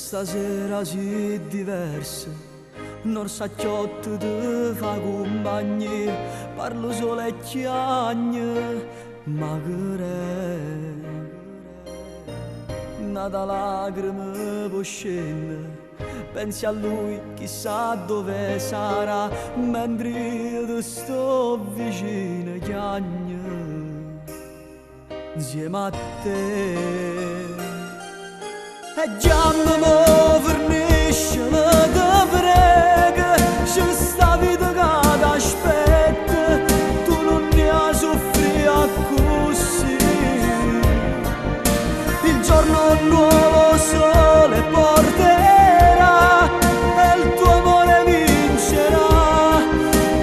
stasera si diversa, non sa chiotto ti fa compagnia, parlo solo e chiagne, ma che nata lacrime può scendere, pensi a lui chissà dove sarà, mentre io ti sto vicino chiagne insieme a te. E già mi fornisce te prega, c'è sta vita che t'aspetta, tu non ne hai soffrì così. Il giorno nuovo sole porterà e il tuo amore vincerà,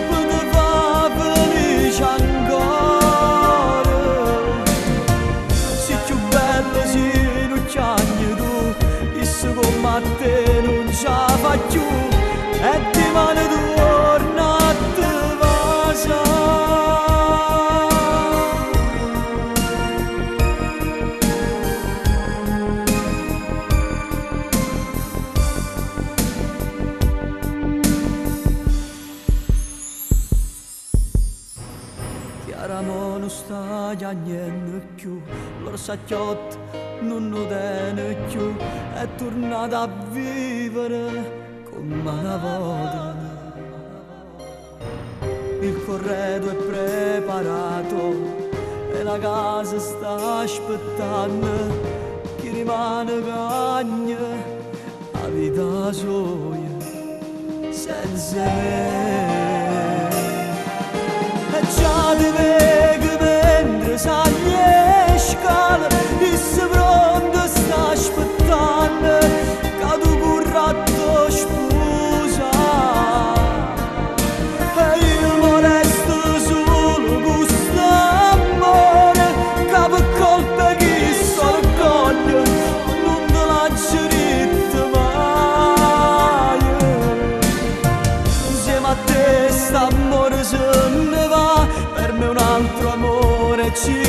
te fa felice ancora. Si più bello si non chiagni tu, isso come a te non ce la fa più, e ti mani torna a te vasa. Chiaramo non sta chiagnendo più, l'orsacchiotto non lo tiene più, è tornata a vivere come una volta. Il corredo è preparato e la casa sta aspettando, chi rimane cagna la vita sua senza me. E già ti vedo mentre sali le scale, issa pronta sta aspettando che tu corratto sposa. E io resto solo con quest'amore che per colpa chi s'orgoglio non te lascio ritta mai. Insieme a te st'amore se ne va, per me un altro amore ci